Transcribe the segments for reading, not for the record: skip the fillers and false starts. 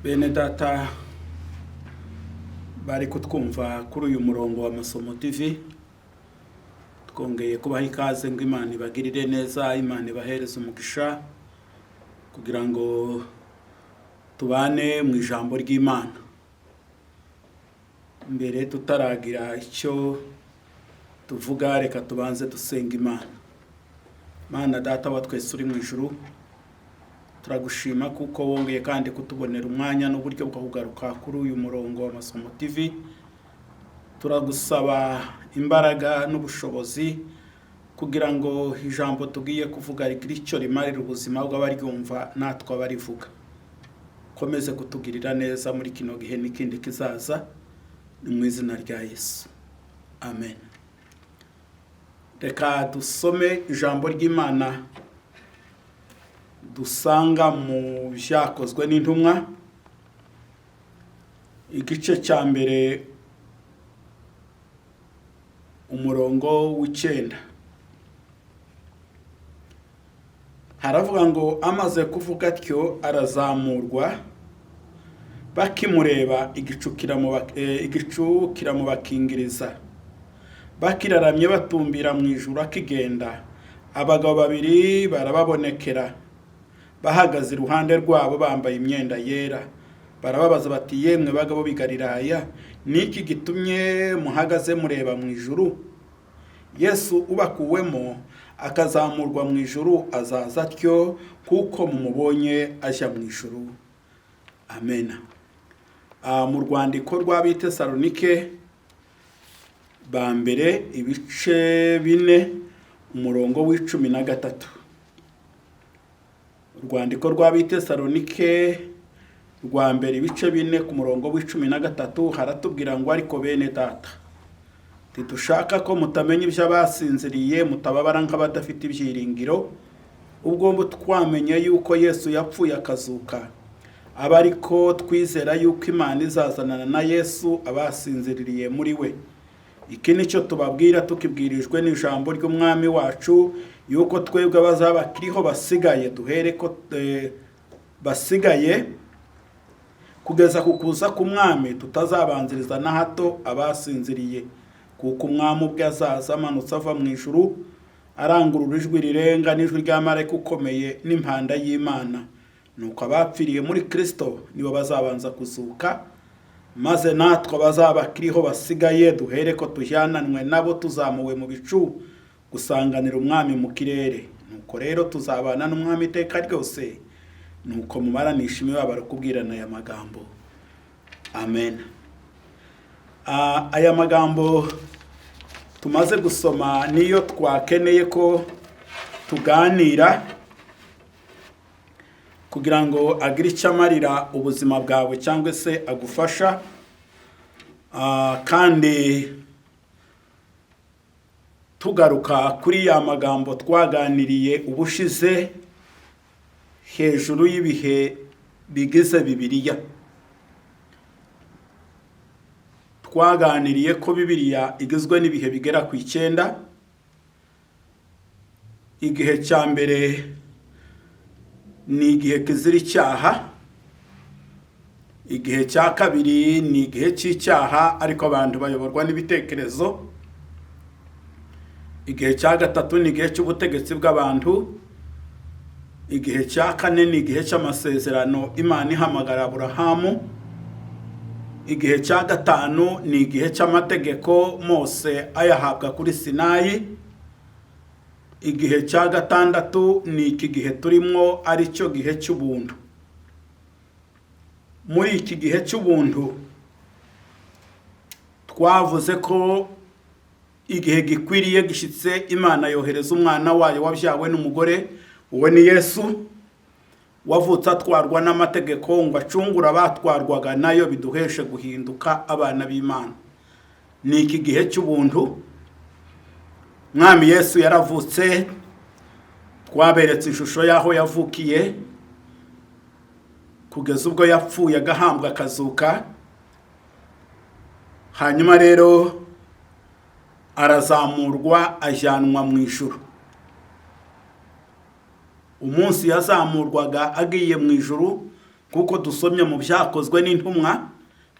Bene data bari kutwumva kuri uyu murongo wa Masomo TV, twongeye kubaha ikaze ngo Imana ibagirire neza, Imana ibahereze umugisha kugira ngo tubane mu ijambo ry'Imana. Mbere tutaragira icyo tuvuga, reka tubanze dusenga Imana. Mana data wa twese uri mu ijuru, turagushima kuko wongeye kandi kutubonera umwanya n'uburyo bwo kugaruka kuri uyu murongo wa Masomo TV. Turagusaba imbaraga n'ubushobozi kugira ngo ijambo tugiye kuvuga rigire icyo rimarira ubuzima bw'abaryumva natwe abarivuga. Komeze kutugirira neza muri kino gihe n'ikindi kizaza, ni mu izina rya Yesu, amen. Reka dusome ijambo ry'Imana dusanga mu Byakozwe n'Intumwa, igice cya mbere umurongo w'9. Haravuga ngo amaze kuvuga atyo arazamurwa, bakimureba igicu kiramubakingiriza, bakiraramye batumbira mu ijuru akigenda. Abagabo babiri barababonekera bahagaze iruhande rwabo bambaye imyenda yera, barababaza bati, yemwe bagabo b'i Galilaya, niki gitumye muhagaze mureba mu ijuru? Yesu ubakuwemo akazamurwa mu ijuru azaza atyo kuko mumubonye ajya mu ijuru. Amen. Mu rwandiko rw'Abitesalonike ba mbere ibice 4 umurongo w'13. Urwandiko rw'Abitesalonike rwa mbere ibice 4 ku murongo w'13 haratubwira ngo, ariko bene data, tidushaka ko mutamenya iby'abasinziriye, mutababara nk'abadafite ibyiringiro, ubwo twamenye yuko Yesu yapfuye akazuka, aba ariko twizera yuko Imana izazanana na Yesu abasinziriye muri we. Iki nicyo tubabwira tukibwirijwe n'ijambo ry'umwami wacu, yuko twebwe abazaba kiriho basigaye duhere ko basigaye kugeza ku kuza k'umwami tutazabanziriza na hato abasinziriye, kuko umwami ubwe azaza amanutse ava mu ijuru arangurura ijwi rirenga n'ijwi rya marayika ukomeye n'impanda y'Imana, nuko abapfiriye muri Kristo nibo bazabanza kuzuka, maze natwe abazaba kiriho basigaye duhere ko tujyananwe nabo tuzamuwe mu bicu gusanganira umwami mu kirere. Nuko rero tuzabana n'umwami iteka ryose, nuko mumaranisha imibabaro kubwirana aya magambo. Amen. Aya magambo tumaze gusoma niyo twakeneye ko tuganira kugira ngo agire icyo amarira ubuzima bwawe cyangwa se agufasha. Kandi tugaruka kuri ya magambo twaganiriye ubushize hejuru y'ibihe bigize Bibiliya. Twaganiriye ko Bibiliya igizwe n'ibihe bigera ku 9. Igihe cya mbere ni igihe kizira icyaha, igihe cya kabiri ni igihe cy'icyaha ariko abantu bayoborwa n'ibitekerezo, igihe cya gatatu ni igihe cy'ubutegetsi bw'abantu, igihe cya kane ni igihe cy'amasezerano Imana ihamagara Aburahamu, igihe cya gatanu ni igihe cy'amategeko Mose ayahabwa kuri Sinayi, igihe cya gatandatu ni iki gihe turimo ari cyo gihe cy'ubuntu. Muri iki gihe cy'ubuntu twavuze ko igihe gikwiriye gishyitse Imana yohereza umwana wayo wabyawe n'umugore, uwe ni Yesu, wavutse atwarwa n'amategeko ngo acungure abatwarwaga nayo biduheshe guhinduka abana b'Imana. Ni iki gihe cy'ubuntu. Mwami Yesu yaravutse, twaberetse ishusho yaho yavukiye kugeza ubwo yapfuye agahambwa akazuka, hanyuma rero arazamurwa ajyanwa mu ijuru. Umunsi yazamurwaga agiye mu ijuru kuko dusomye mu Byakozwe n'Intumwa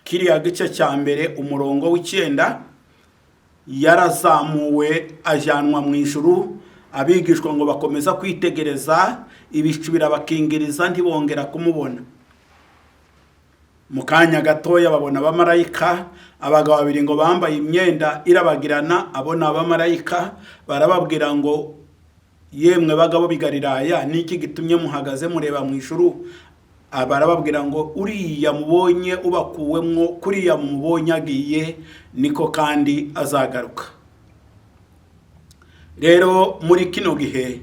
kiriya gice cya mbere umurongo w'9, yarazamuwe ajyanwa mu ijuru, abigishwa ngo bakomeza kwitegereza, ibicu birabakingiriza ntibongera kumubona. Mu kanya gatoya babona abamarayika, abagabo babiri ngo bambaye imyenda irabagirana, abona abamarayika barababwira ngo yemwe bagabo b'i Galilaya, niki gitumye muhagaze mureba mu ijuru? Barababwira ngo uriya mubonye ubakuwemwo, kuriya mubonye agiye, niko kandi azagaruka. Rero muri kino gihe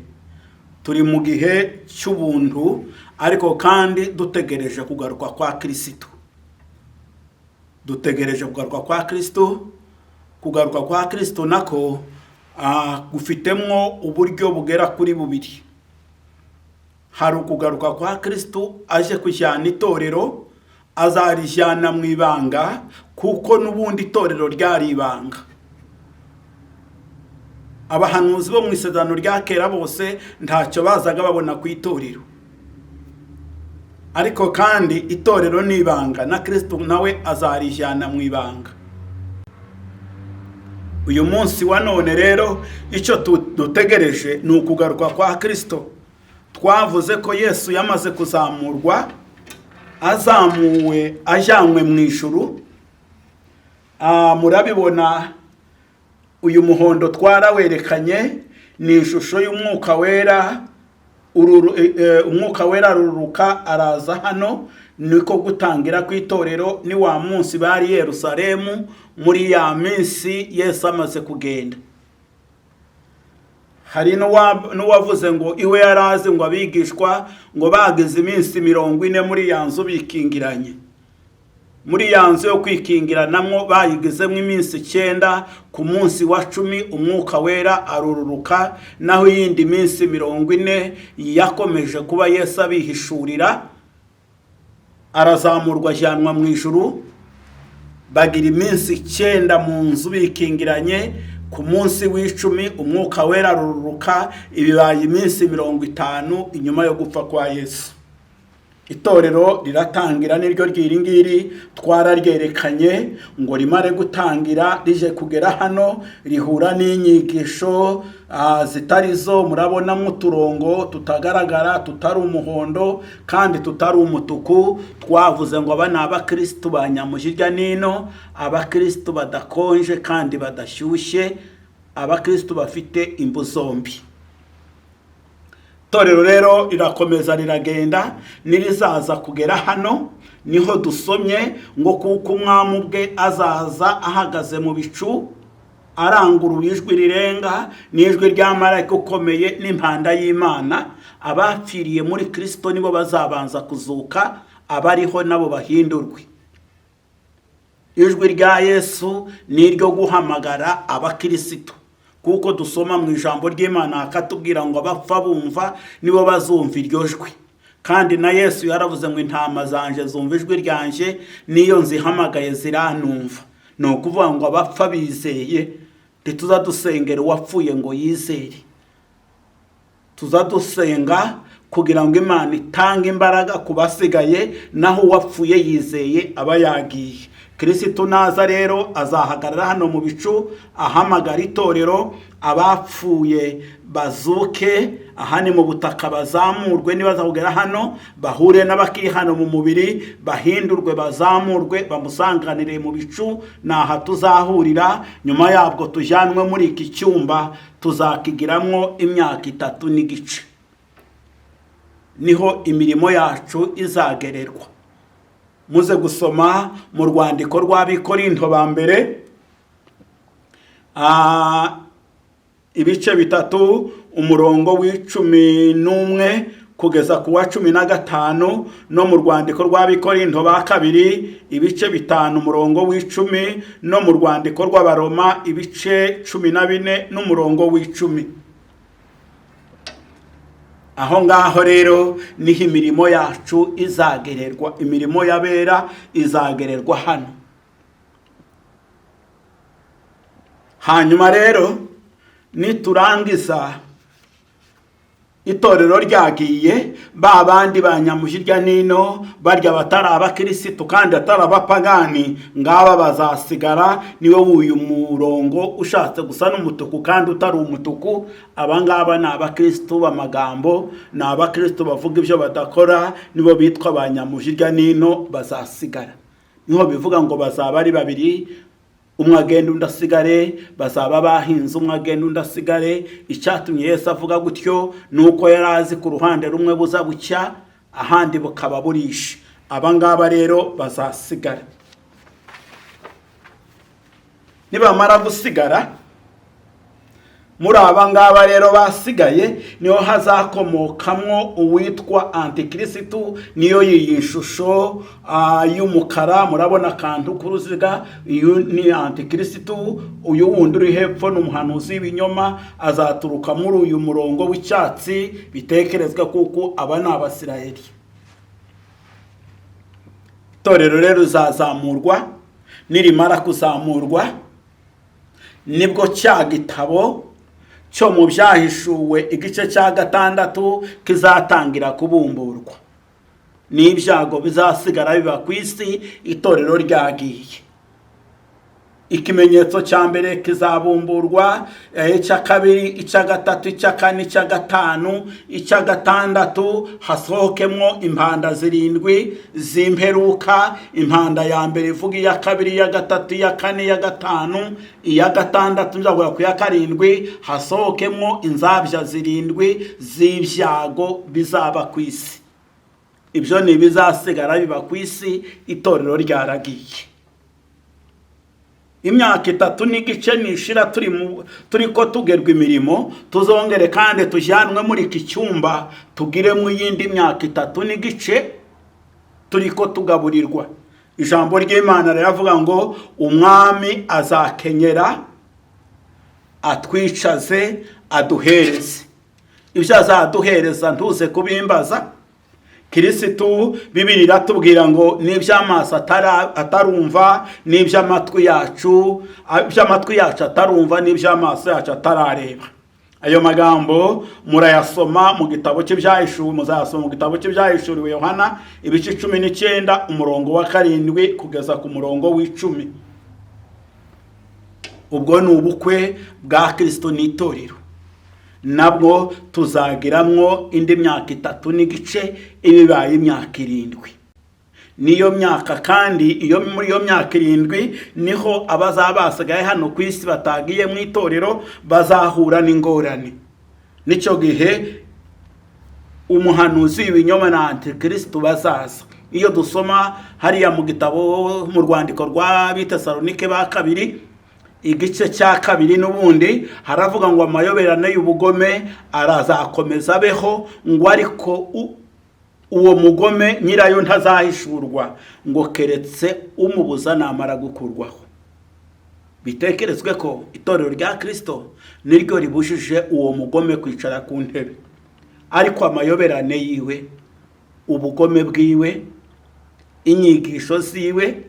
turi mu gihe cy'ubuntu, ariko kandi dutegereje kugaruka kwa Kristo. Dutegereje kugaruka kwa Kristo. Kugaruka kwa Kristo nako gufitemwo uburyo bugera kuri bubiri. Hari ukugaruka kwa Kristo aje kujyana itorero, azarijyana mu ibanga, kuko n'ubundi itorero ryari ibanga. Abahanuzi bo mu Isezerano rya kera bose ntacyo bazaga babona ku itorero, ariko kandi itorero ni ibanga, na Kristo nawe azarijyana mu ibanga. Uyu munsi wa none rero icyo dutegereje ni ukugaruka kwa Kristo. Twavuze ko Yesu yamaze kuzamurwa, azamuwe ajyanwe mu ijuru. Murabibona uyu muhondo twarawerekanye, ni ishusho y'umwuka wera. Umwuka wera ruruka araza hano, niko gutangira ku itorero. Ni wa munsi bari Yerusalemu, muri ya minsi Yesu amaze kugenda. Hari n'uwavuze ngo iwe yarazi ngo abigishwa ngo bageze iminsi 40 muri ya nzu bikingiranye. Muri ya nzu yo kwikingiranamwo bayigezemo iminsi 9, ku munsi wa 10 umwuka wera arururuka, naho yindi minsi 40 yakomeje kuba Yesu abihishurira. Arazamurwa ajyanwa mu ijuru, bagira iminsi 9 mu nzu bikingiranye. Ku munsi w'10 umwuka wera aruruka, ibibaye iminsi 50 inyuma yo gupfa kwa Yesu. Itorero riratangira, niryo ryiringiri twararyerekanye ngo rimare gutangira, rije kugera hano rihura n'inyigisho zitari zo. Murabonamo uturongo tutagaragara, tutari umuhondo kandi tutari umutuku. Twavuze ngo aba ni abakristo banyamujirya nino, abakristo badakonje kandi badashyushye, abakristo bafite imbu zombi. Itorero rero rirakomeza riragenda, nirizaza kugera hano niho dusomye ngo kuko umwami ubwe azaza ahagaze mu bicu, aranguruye ijwi rirenga, n'ijwi rya marayika ukomeye, n'impanda y'Imana. Abapfiriye muri Kristo nibo bazabanza kuzuka, abariho nabo bahindurwe. Ijwi rya Yesu ni iryo guhamagara abakristo, kuko dusoma mu ijambo ry'Imana akatubwira ngo abapfa bumva nibo bazumva iryo jwi. Kandi na Yesu yaravuze ngo intama zanje zumva ijwi ryanje, niyo nzihamagaye ziranumva. Ni ukuvuga ngo abapfa bizeye, ntituzadusengera uwapfuye ngo yizere. Tuzadusenga kugira ngo Imana itange imbaraga ku basigaye, naho uwapfuye yizeye aba yagiye. Kristo naza rero azahagarara hano mu bicu, ahamagara itorero, abapfuye bazuke, ahani mu butaka bazamurwe, nibaza kugera hano bahure n'abakiri hano mu mubiri, bahindurwe bazamurwe, bamusanganire mu bicu, naha tuzahurira. Nyuma yabwo tujyanwe muri iki cyumba, tuzakigiramwo imyaka 3 n'igice. Niho imirimo yacu izagererwa. Muze gusoma mu rwandiko rw'Abikorinto ba mbere, ibice 3 umurongo w'11 kugeza ku wa 15, no mu rwandiko rw'Abikorinto ba kabiri ibice 5 umurongo w'10, no mu rwandiko rw'Abaroma ibice 14 n'umurongo w'10. Aho ngaho rero niho imirimo yacu izagererwa, imirimo y'abera izagererwa hano. Hanyuma rero niturangiza itorero ryagiye, ba bandi banyamuja hirya nino barya batari abakirisitu kandi atari abapagani, ngaba bazasigara. Niwe wuyu murongo ushatse gusa n'umutuku kandi utari umutuku. Abangaba ni abakirisitu b'amagambo, ni abakirisitu bavuga ibyo badakora, nibo bitwa banyamuja hirya nino, bazasigara. Niho bivuga ngo bazaba ari babiri, umwe agenda undi asigare, bazaba bahinze umwe agenda undi asigare. Icyatumye Yesu avuga gutyo nuko yari azi ku ruhande rumwe buza bucya, ahandi bukaba burisha. Abangaba rero bazasigara. Nibamara gusigara, muri abangaba rero basigaye niho hazakomokamwo uwitwa antikirisitu. Niyo iyi shusho y'umukara murabona akantu k'uruziga, uyu ni antikirisitu. Uyu wundi uri hepfo ni umuhanuzi w'ibinyoma, azaturuka muri uyu murongo w'icyatsi. Bitekerezwa kuko aba ni Abisirayeli. Itorero rero rizazamurwa. Nirimara kuzamurwa, nibwo cya gitabo cyo mu byahishuwe igice cya 6 kizatangira kubumburwa. N'ibyago bizasigara biba ku isi, itorero ryagiye. Ikimenyetso cya mbere kizabumburwa, icya kabiri, icya gatatu, icya kane, icya gatanu, icya gatandatu hasohokemwo impanda 7 z'imperuka. Impanda ya mbere ivuga iya kabiri, iya gatatu, iya kane, iya gatanu, iya gatandatu nzagura ku ya 7 hasohokemwo inzabya 7 z'ibyago bizaba ku isi. Ibyo ni bizasigara biba ku isi, itorero ryaragiye. Imyaka 3 n'igice nishira turi ko tugerwa imirimo, tuzongere kandi tujyanwe muri iki cyumba tugiremo iyindi myaka 3 n'igice turi ko tugaburirwa. Ijambo ry'Imana riravuga ngo umwami azakenyera, atwicaze, aduhereze. Ibyo azaduhereza ntuze kubimbaza. Kirisitu Bibiri iratubwira ngo n'iby'amaso atarumva, n'iby'amatwi yacu atarumva, n'iby'amaso yacu atarareba. Ayo magambo murayasoma mu gitabo cy'Ibyahishuwe, muzasoma mu gitabo cy'Ibyahishuriwe Yohana ibice 19 umurongo wa 7 kugeza ku murongo w'10. Ubwo ni ubukwe bwa Kristo n'itorero. Nabwo tuzagiramwo indi myaka 3 n'igice, ibibaye imyaka 7. Niyo myaka kandi iyo muri iyo myaka 7 niho abazabasigaye hano ku isi batagiye mu itorero bazahura n'ingorane. Nicyo gihe umuhanuzi w'ibinyoma na antikristo bazaza. Iyo dusoma hariya mu gitabo mu rwandiko rwa Bitesalonike ba 2 igice cya 2 n'ubundi haravuga ngo amayoberane y'ubugome arazakomeza beho, ngo ariko uwo mugome nyirayo ntazahishurwa, ngo keretse umubuza namara gukurwaho. Bitekerezwe ko itorero rya Kristo niryo ribujije uwo mugome kwicara ku ntebe, ariko amayoberane yiwe, ubugome bwiwe, inyigisho ziwe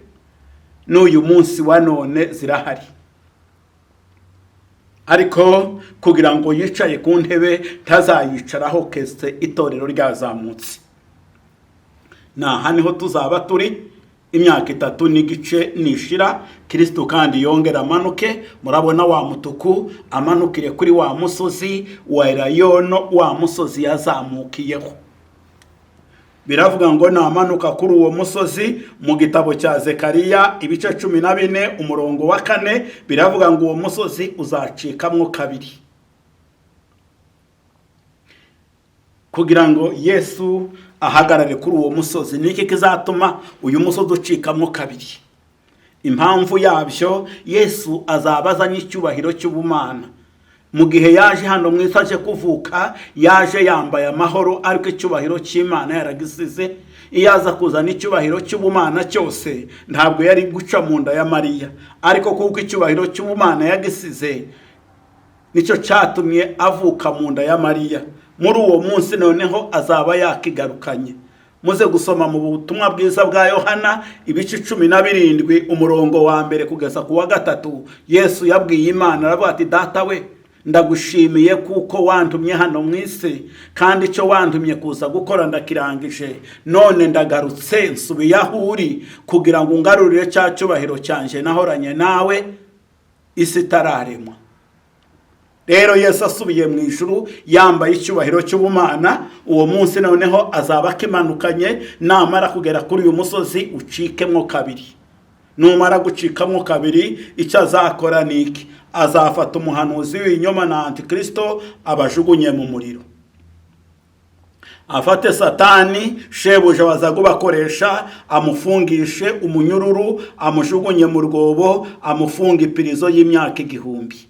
n'uyu munsi wa none zirahari. Ariko kugira ngo yicaye ku ntebe ntazayicaraho kese itorero ryazamutse. Naha niho tuzaba turi imyaka 3 n'igice nishira. Kristo kandi yongera amanuke. Murabona wa mutuku amanukire kuri wa musozi wa Elayono, wa musozi yazamukiyeho. Biravuga ngo namanuka kuri uwo musozi. Mu gitabo cya Zekariya ibice 14 umurongo wa 4 biravuga ngo uwo musozi uzacikamwo 2. Kugira ngo Yesu ahagarare kuri uwo musozi, niki kizatuma uyu musozi ucikamwo 2? Impamvu yabyo, Yesu azabazanye icyubahiro cy'ubumana. Mu gihe yaje hano mwisaje kuvuka, yaje yambaye amahoro, ariko icyubahiro cy'Imana yaragisize. Iyaza kuzana icyubahiro cy'ubumana cyose ntabwo yari guca mu nda ya Mariya, ariko kuko icyubahiro cy'ubumana yagisize nicyo cyatumye avuka mu nda ya Mariya. Muri uwo munsi noneho azaba yakigarukanye. Muze gusoma mu butumwa bwiza bwa Yohana ibice 17 umurongo wa 1 kugeza ku wa 3. Yesu yabwiye Imana aravuga ati, data we, ndagushimiye kuko wantumye hano mu isi, kandi icyo wantumye kuza gukora ndakirangije. None ndagarutse nsubiye aho uri kugira ngo ungarurire cya cyubahiro cyanje nahoranye nawe isi itararemwa. Rero Yesu asubiye mu ijuru yambaye icyubahiro cy'ubumana. Uwo munsi noneho azaba akimanukanye, namara kugera kuri uyu musozi ucikemwo kabiri. Numara gucikamo kabiri, icyo azakora niki? Azafata umuhanuzi w'inyoma na Antikristo abajugunye mu muriro. Afate Satani shebuja bazagubakoresha, amufungishe umunyururu, amujugunye mu rwobo, amufunga ipirizo y'imyaka 1000.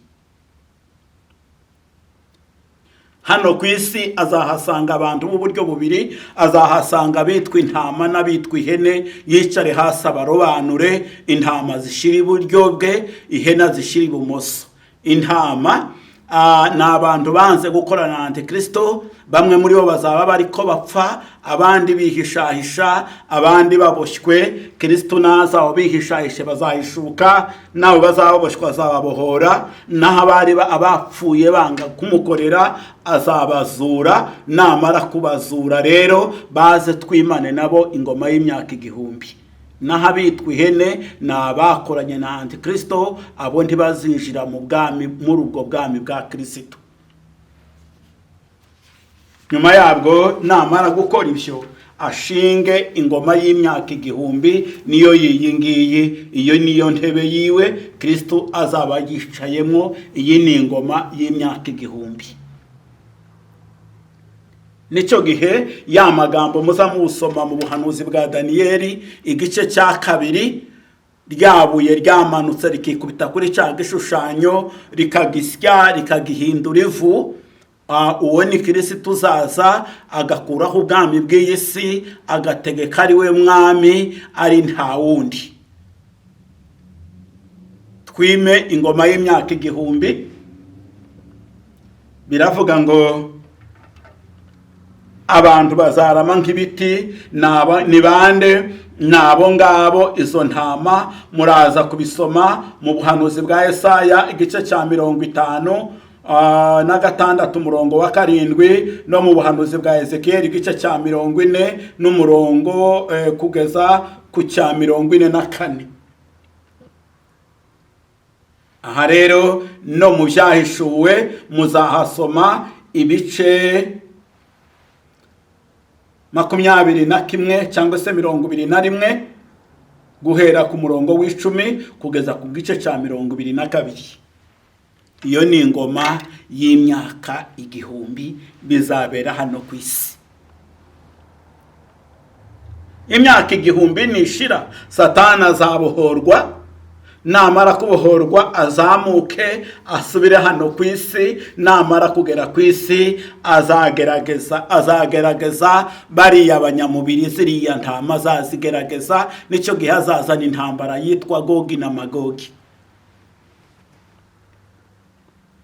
Hano ku isi azahasanga abantu b'uburyo bubiri. Azahasanga bitwa intama n'abitwa ihene. Yicare hasi abarobanure. Intama zishira iburyo bwe, ihene zishira ibumoso. Intama ni abantu banze gukorana na Antikristo. Bamwe muri bo bazaba bariko bapfa, abandi bihishahisha, abandi baboshywe. Kristo naza abo bihishahishe bazahishuka, nawe bazaboshwa azababohora. Naho abari abapfuye banga kumukorera azabazura. Namara kubazura rero baze twimane nabo ingoma y'imyaka 1000. Naho abitwa ihene ni abakoranye na Antikristo, abo ntibazinjira mu bwami, muri ubwo bwami bwa Kristo. Nyuma yabwo namara gukora ibyo, ashinge ingoma y'imyaka 1000. Niyo yiyi ngiyi, iyo niyo ntebe yiwe Kristo azaba yicayemo. Iyi ni ingoma y'imyaka 1000. Nicyo gihe ya magambo muza musoma mu buhanuzi bwa Daniyeli igice cya 2, ryabuye ryamanutse rikikubita kuri cya gishushanyo rikagisya rikagihindura ivu. Uwo ni Kristo uzaza agakuraho ubwami bw'iyi si, agategeka ari we mwami, ari nta wundi. Twime ingoma y'imyaka 1000. Biravuga ngo abantu bazarama nk'ibiti. Ni bande? Nabo ngabo izo ntama. Muraza kubisoma mu buhanuzi bwa Yesaya igice cya 56 na 6 umurongo wa 7, no mu buhanuzi bwa Ezekiel igice cya 40 n'umurongo kugeza ku cya 44. Aha rero no mu byahishuwe muzahasoma ibice 21 cyangwa se 21 guhera ku murongo w'10 kugeza ku gice cya 22. Iyo ni ingoma y'imyaka 1000 bizabera hano ku isi. Imyaka 1000 nishira, Satani azabohorwa. Namara kubohorwa azamuke asubire hano ku isi. Namara kugera ku isi azagerageza bariya abanyamubiri, ziriya ntama azazigerageza. Nicyo gihe azazana intambara yitwa Gogi na Magogi.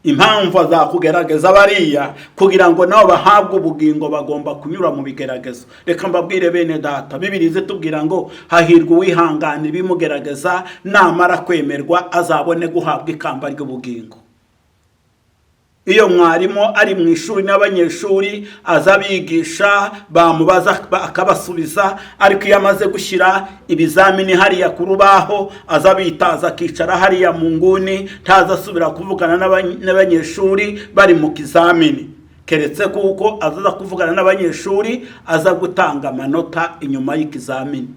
Impamvu azakugerageza bariya kugira ngo nabo bahabwe ubugingo, bagomba kunyura mu bigeragezo. Reka mbabwire bene data, Bibiliya zitubwira ngo hahirwa uwihanganira ibimugerageza, namara kwemerwa azabone guhabwa ikamba ry'ubugingo. Iyo mwarimu ari mu ishuri n'abanyeshuri azabigisha, bamubaza akabasubiza, ariko iyo amaze gushyira ibizamini hariya ku rubaho azabitaza akicara hariya mu nguni, ntazasubira kuvugana n'abanyeshuri bari mu kizamini, keretse kuko azaza kuvugana n'abanyeshuri aza gutanga amanota inyuma y'ikizamini.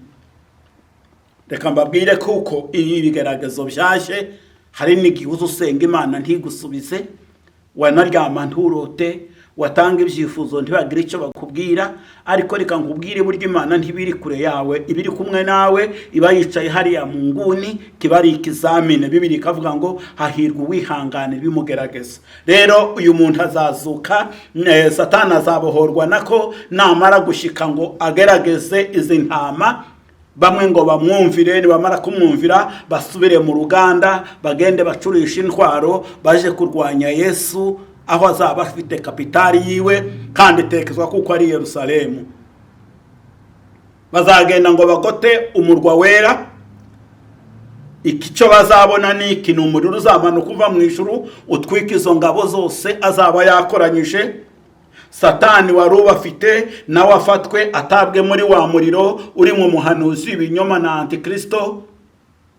Reka mbabwire kuko iyi bigeragezo byaje, hari n'igihe usenga Imana ntigusubize, wanaryama nturote, watanga ibyifuzo ntibagire icyo bakubwira. Ariko reka nkubwire burya Imana ntibiri kure yawe, ibiri kumwe nawe, iba yicaye hariya mu nguni, kibari ikizamini. Bibiliya ikavuga ngo hahirwa uwihanganira ibimugerageza. Rero uyu muntu azazuka, Satani azabohorwa nako namara gushika ngo agerageze izi ntama. Bamwe ngo bamwumvire, nibamara kumwumvira basubire mu ruganda, bagende bacurisha intwaro, baje kurwanya Yesu aho azaba afite kapitali yiwe, kandi tekezwa kuko ari Yerusalemu. Bazagenda ngo bagote umurwa wera, iki cyo bazabona ni iki, ni umuriro uzamanuka uva mu ijuru utwika izo ngabo zose azaba yakoranyije. Satani wari ubafite nawe afatwe atabwe muri wa muriro uri mu muhanuzi w'ibinyoma na antikristo.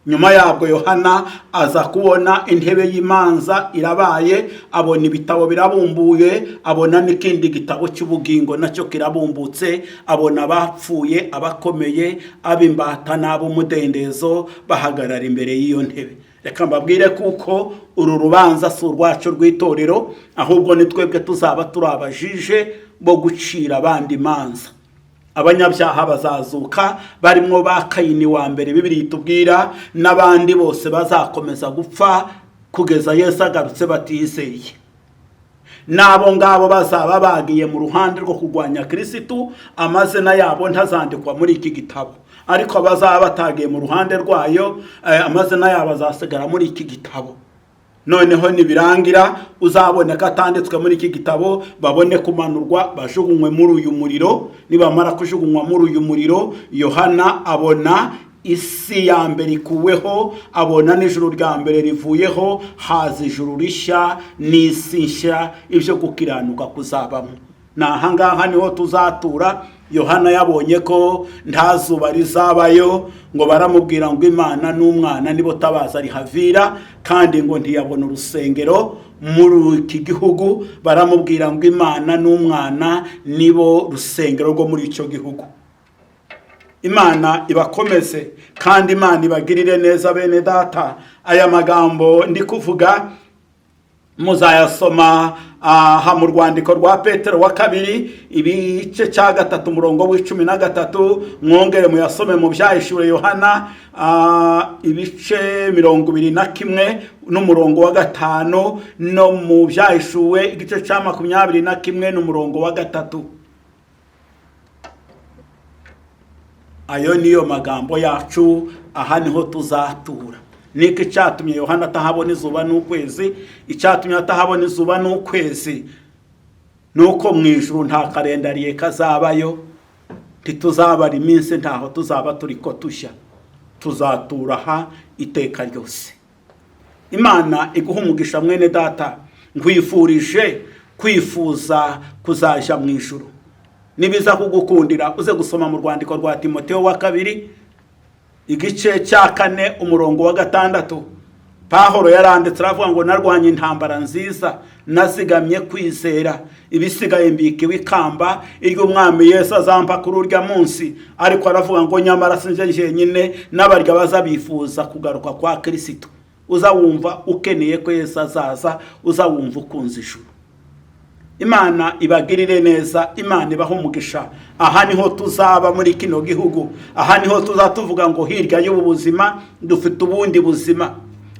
Nyuma yabwo Yohana aza kubona intebe y'imanza irabaye, abona ibitabo birabumbuye, abona n'ikindi gitabo cy'ubugingo nacyo kirabumbutse, abona abapfuye, abakomeye, abimbata n'ab'umudendezo bahagarara imbere y'iyo ntebe. Reka mbabwire kuko uru rubanza si urwacu rw'itorero, ahubwo ni twebwe tuzaba turi abajije bo gucira abandi imanza. Abanyabyaha bazazuka barimo ba Kayini wa mbere, Bibiliya itubwira, n'abandi bose bazakomeza gupfa kugeza Yesu agarutse batizeye. Nabo ngabo bazaba bagiye mu ruhande rwo kurwanya Kristo, amazina yabo ntazandikwa muri iki gitabo, ariko abazaba batagiye mu ruhande rwayo amazina yabo azasigara muri iki gitabo. Noneho nibirangira uzaboneka atanditswe muri iki gitabo, babone kumanurwa bajugunywe muri uyu muriro. Nibamara kujugunywa muri uyu muriro, Yohana abona isi ya mbere ikuweho, abona n'ijuru rya mbere rivuyeho, haza ijuru rishya n'isi nshya, ibyo gukiranuka kuzabamo. Nahangaha niho tuzatura. Yohana yabonye ko nta zuba rizabayo, ngo baramubwira ngo Imana n'umwana nibo tabaza rihavira, kandi ngo ntiyabona urusengero muri iki gihugu. Baramubwira ngo Imana n'umwana nibo rusengero rwo muri icyo gihugu. Imana ibakomeze kandi Imana ibagirire neza bene data. Aya magambo ndi kuvuga muzayasoma aha mu rwandiko rwa Petero wa kabiri ibice cya 3 umurongo w'13, mwongere muyasome mu byahishuwe Yohana ibice 21 n'umurongo wa 5, no mu byahishuwe igice cya 21 n'umurongo wa 3. Ayo niyo magambo yacu, aha niho tuzatura. Niki cyatumye Yohana atahabona izuba n'ukwezi? Icyatumye atahabona izuba n'ukwezi nuko mu ijuru nta kalendariye kazabayo, ntituzabara iminsi, ntaho tuzaba turi ko tushya, tuzatura aha iteka ryose. Imana iguha umugisha mwene data, nkwifurije kwifuza kuzaja mu ijuru. Nibiza kugukundira uze gusoma mu rwandiko rwa Timoteyo wa kabiri igice cya 4 umurongo wa 6. Pawulo yaranditse aravuga ngo narwanye intambara nziza, nazigamye kwizera, ibisigaye mbikiwe ikamba iry'umwami Yesu azampa kuri urya munsi. Ariko aravuga ngo nyamara sinje jenyine, n'abarya bazabifuza kugaruka kwa Kristo. Uzawumva ukeneye ko Yesu azaza, uzawumva ukunze ijuru. Imana ibagirire neza, Imana ibaho umugisha. Aha niho tuzaba muri kino gihugu, aha niho tuzatuvuga ngo hirya y'ubu buzima dufite ubundi buzima.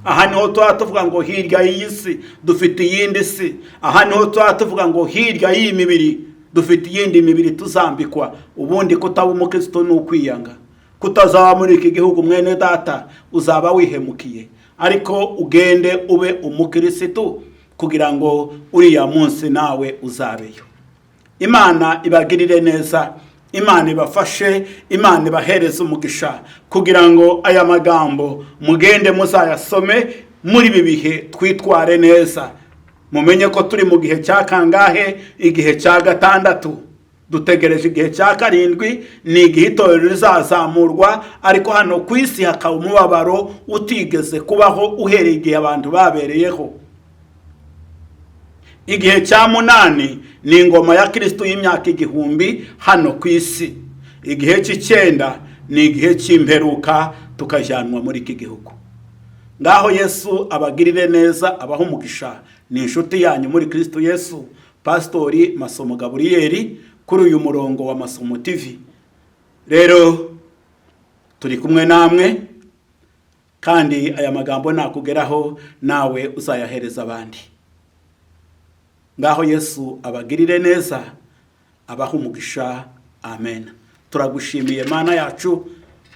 Aha niho tuvuga ngo hirya y'isi dufite iyindi si. Aha niho tuvuga ngo hirya y'iyi mibiri dufite iyindi mibiri tuzambikwa. Ubundi kutaba umukristo ni ukwiyanga. Kutazaba muri iki gihugu mwene data uzaba wihemukiye, ariko ugende ube umukristo kugira ngo uriya munsi nawe uzabeyo. Imana ibagirire neza, Imana ibafashe, Imana ibahereze umugisha kugira ngo aya magambo mugende muzayasome muri ibi bihe, twitware neza. Mumenye ko turi mu gihe cya kangahe? Igihe cya 6. Dutegereje igihe cya 7, ni igihe itorero rizazamurwa, ariko hano ku isi hakaba umubabaro utigeze kubaho uhereye igihe abantu babereyeho. Igihe cya 8 ni ingoma ya Kristo y'imyaka 1000 hano ku isi. Igihe cy'9 ni igihe cy'imperuka, tukajyanwa muri iki gihugu. Ngaho Yesu abagirire neza, abaho umugisha. Ni inshuti yanyu muri Kristo Yesu, Pastori Masomo Gaburiyeli, kuri uyu murongo wa Masomo TV. Rero turi kumwe namwe, kandi aya magambo nakugeraho nawe uzayahereza abandi. Ngaho Yesu abagirire neza, abaho umugisha. Amen. Turagushimiye Mana yacu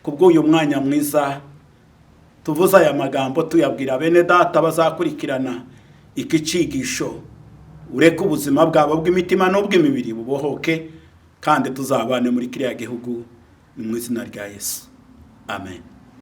kubw'uyu mwanya mwiza tuvuza aya magambo, tuyabwira bene data bazakurikirana iki cigisho. Ureke ubuzima bwabo bw'imitima n'ubw'imibiri bubohoke, kandi tuzabane muri kiriya gihugu mu izina rya Yesu. Amen.